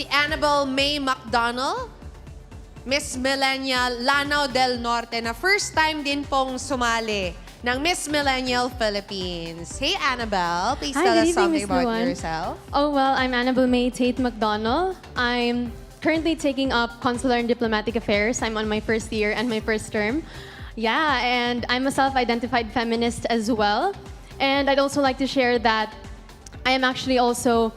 si Annabelle May McDonnell, Miss Millennial Lanao del Norte, na first time din pong sumali ng Miss Millennial Philippines. Hey, Annabelle, please Hi, tell good us evening, something Miss about Luan. yourself. Oh, well, I'm Annabelle May Tate McDonnell. I'm currently taking up Consular and Diplomatic Affairs. I'm on my first year and my first term. Yeah, and I'm a self-identified feminist as well. And I'd also like to share that I am actually also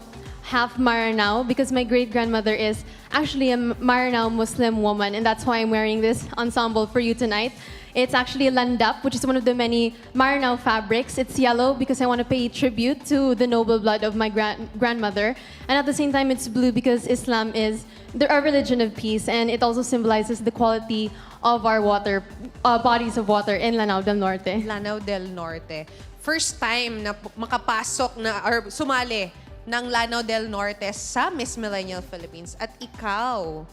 half Maranao because my great-grandmother is actually a Maranao Muslim woman, and that's why I'm wearing this ensemble for you tonight. It's actually a landap, which is one of the many Maranao fabrics. It's yellow because I want to pay tribute to the noble blood of my grandmother. And at the same time, it's blue because Islam is our religion of peace, and it also symbolizes the quality of our water, bodies of water in Lanao del Norte. Lanao del Norte. First time na makapasok na or sumali ng Lanao del Norte sa Miss Millennial Philippines. At ikaw,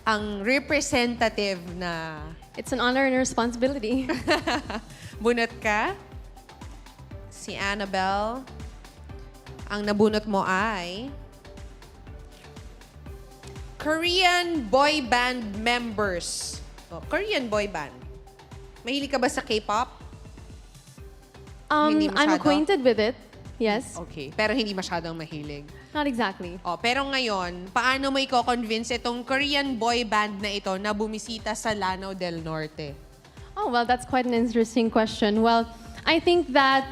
ang representative na... It's an honor and a responsibility. Bunot ka? Si Annabelle. Ang nabunot mo ay... Korean boy band members. Oh, Korean boy band. Mahilig ka ba sa K-pop? Hindi I'm masyado? acquainted with it. Yes. Okay. Pero hindi masyadong mahilig. Not exactly. Oh, pero ngayon, paano mo i-convince itong Korean boy band na ito na bumisita sa Lanao del Norte? Oh, well, that's quite an interesting question. Well, I think that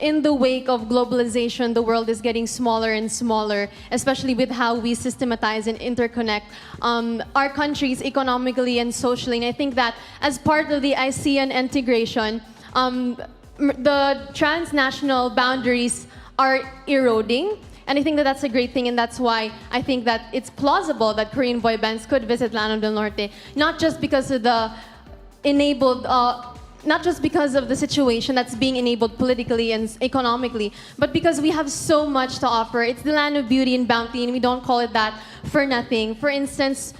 in the wake of globalization, the world is getting smaller and smaller, especially with how we systematize and interconnect our countries economically and socially. And I think that as part of the ASEAN integration, the transnational boundaries are eroding. And I think that that's a great thing, and that's why I think that it's plausible that Korean boy bands could visit Lanao del Norte, not just because of the enabled, not just because of the situation that's being enabled politically and economically, but because we have so much to offer. It's the land of beauty and bounty, and we don't call it that for nothing. For instance,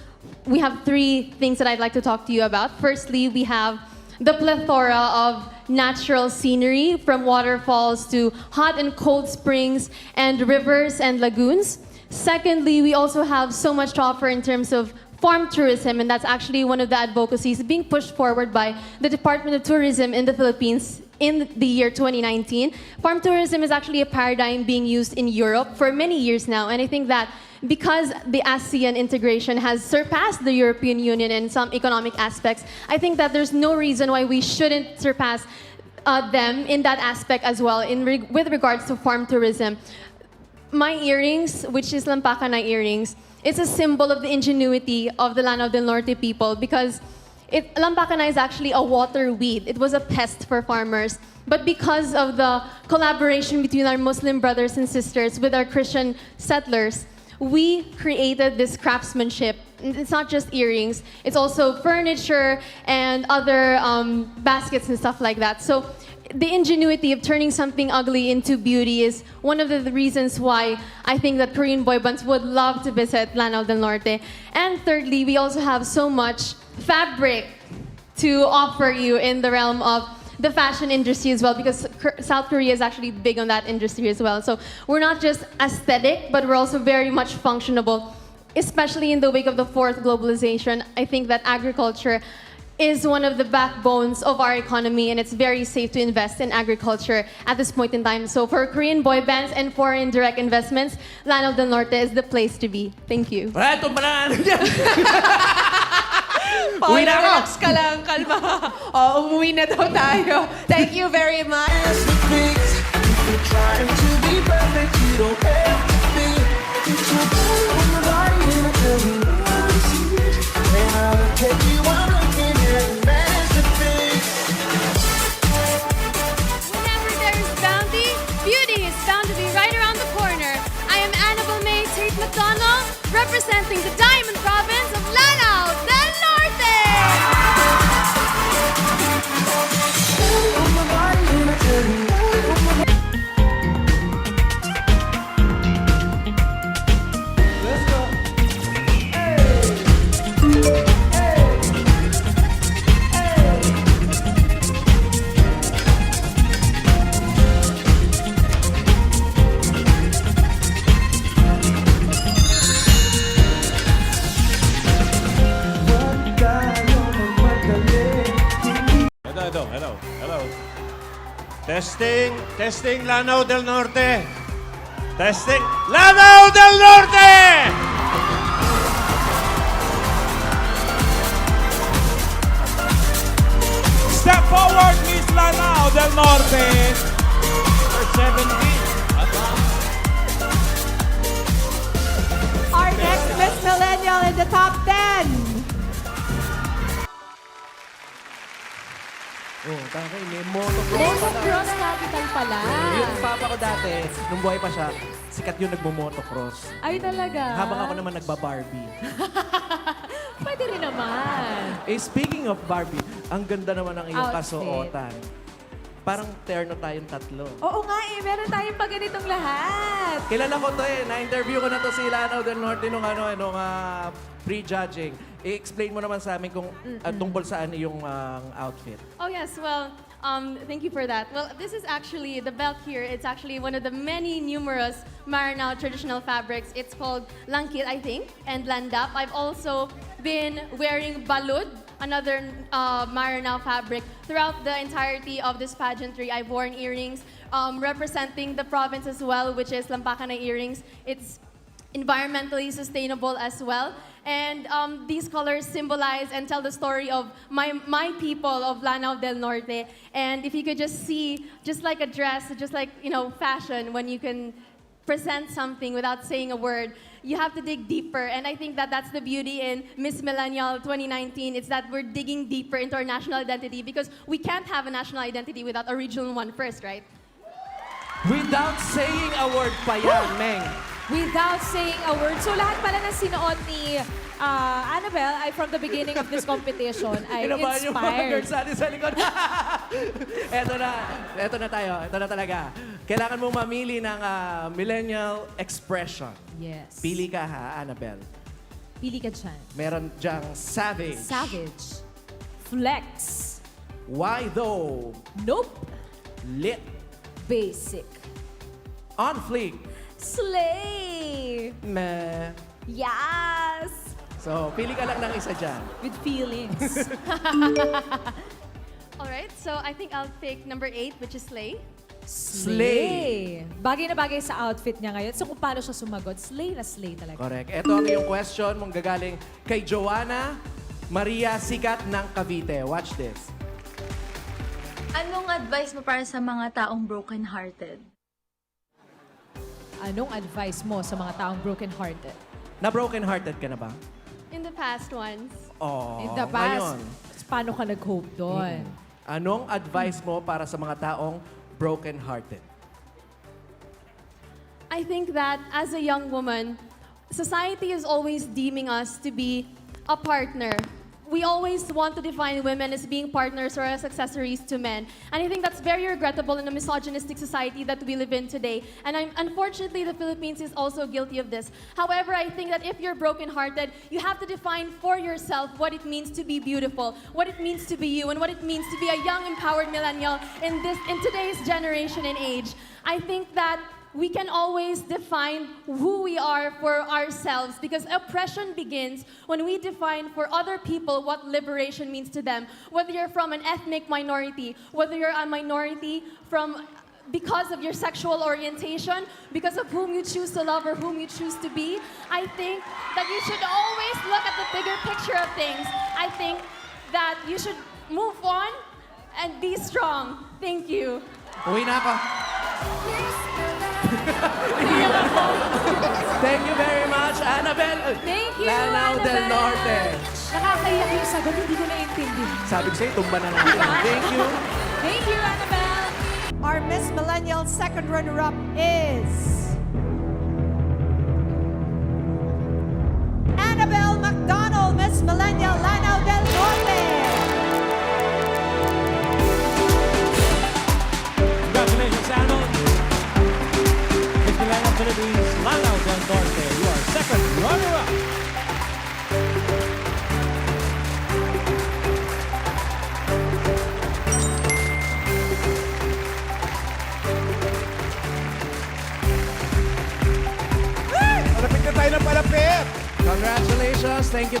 we have three things that I'd like to talk to you about. Firstly, we have the plethora of natural scenery, from waterfalls to hot and cold springs and rivers and lagoons. Secondly, we also have so much to offer in terms of farm tourism, and that's actually one of the advocacies being pushed forward by the Department of Tourism in the Philippines in the year 2019. Farm tourism is actually a paradigm being used in Europe for many years now, and I think that because the ASEAN integration has surpassed the European Union in some economic aspects, I think that there's no reason why we shouldn't surpass them in that aspect as well with regards to farm tourism. My earrings, which is Lampacana earrings, it's a symbol of the ingenuity of the Lanao del Norte people because Lampacana is actually a water weed. It was a pest for farmers. But because of the collaboration between our Muslim brothers and sisters with our Christian settlers, we created this craftsmanship. It's not just earrings, it's also furniture and other baskets and stuff like that. So the ingenuity of turning something ugly into beauty is one of the reasons why I think that Korean boy bands would love to visit Lanao del Norte. And thirdly, we also have so much fabric to offer you in the realm of the fashion industry as well, because South Korea is actually big on that industry as well. So we're not just aesthetic, but we're also very much functionable, especially in the wake of the fourth globalization. I think that agriculture is one of the backbones of our economy, and it's very safe to invest in agriculture at this point in time. So for Korean boy bands and foreign direct investments, Lanao del Norte is the place to be. Thank you. Eto, mananalo dyan! Uwi na ako. relax ka lang, kalma. Oh, umuwi na daw tayo. Thank you very much. Trying to be perfect, you don't have to be. It's so cool when the body in a building. When I look at you, I'm looking at a masterpiece. Whenever there is bounty, beauty is bound to be right around the corner. I am Annabelle May Tate McDonnell, representing the Diamond Province of Lanao del Norte. When my body in a building. Let's go. Testing, testing, Lanao del Norte. Testing, Lanao del Norte! Step forward, Miss Lanao del Norte. Number 17. Our next Miss Millennial in the top 10. Oh, takay, may motocross Lego pala. Cross Capital pala. Yung papa ko dati, nung buhay pa siya, sikat yung nagmo-motocross. Ay talaga. Habang ako naman nagba-Barbie. Pwede rin naman. Speaking of Barbie, ang ganda naman ng iyong Outfit. kasuotan. Parang terno tayong tatlo. Oo nga eh, meron tayong pa ganitong lahat. Kilala ko to eh. Na-interview ko na to si Lanao del Norte nung pre-judging. I-explain mo naman sa amin kung tungkol saan yung outfit. Oh yes, well, thank you for that. Well, this is actually, the belt here, it's actually one of the many numerous Maranao traditional fabrics. It's called langkit, I think, and landap. I've also been wearing balud, another Maranao fabric. Throughout the entirety of this pageantry, I've worn earrings representing the province as well, which is Lampakana earrings. It's environmentally sustainable as well. And these colors symbolize and tell the story of my people of Lanao del Norte. And if you could just see, just like a dress, just like, you know, fashion, when you can present something without saying a word, you have to dig deeper. And I think that that's the beauty in Miss Millennial 2019. It's that we're digging deeper into our national identity because we can't have a national identity without a regional one first, right? Without saying a word pa yan, Meng. Without saying a word. So lahat pala ng sinuot ni Annabelle ay from the beginning of this competition ay Inabahan yung mga inspired. girls natin sa likod. Eto na tayo. Eto na talaga. Kailangan mong mamili ng millennial expression. Yes. Pili ka ha, Annabelle. Pili ka dyan. Meron dyang savage. Savage. Flex. Why though? Nope. Lit. Basic. On fleek. Slay. Meh. Yes. So, pili ka lang ng isa dyan. With feelings. All right, so I think I'll pick number 8, which is Slay. Slay. Bagay na bagay sa outfit niya ngayon. So kung paano siya sumagot, slay na slay talaga. Correct. Ito ang iyong question mong gagaling kay Joanna Maria Sikat ng Cavite. Watch this. Anong advice mo para sa mga taong broken-hearted? Anong advice mo sa mga taong broken-hearted? Na broken-hearted ka na ba? In the past ones, Oh, In the past, ngayon. paano ka nag-cope doon? Anong advice mo para sa mga taong broken-hearted? I think that as a young woman, society is always deeming us to be a partner. We always want to define women as being partners or as accessories to men. And I think that's very regrettable in a misogynistic society that we live in today. And unfortunately, the Philippines is also guilty of this. However, I think that if you're brokenhearted, you have to define for yourself what it means to be beautiful, what it means to be you, and what it means to be a young, empowered millennial in today's generation and age. I think that we can always define who we are for ourselves because oppression begins when we define for other people what liberation means to them. Whether you're from an ethnic minority, whether you're a minority because of your sexual orientation, because of whom you choose to love or whom you choose to be, I think that you should always look at the bigger picture of things. I think that you should move on and be strong. Thank you. Uwi na ako. Thank you very much, Annabelle. Thank you, Lanao del Annabelle. Norte. Nakakaiyak yung sagot, hindi ko naintindihan. Sabi ko sa'yo, tumba na natin. Thank you. Thank you, Annabelle. Our Miss Millennial second runner-up is Annabelle McDonnell, Miss Millennial Lanao del Norte. Congratulations, Anno. Miss Millennial Philippines, Lanao del Norte. You are second runner-up. Palapit na tayo ng palapit! Congratulations. Thank you.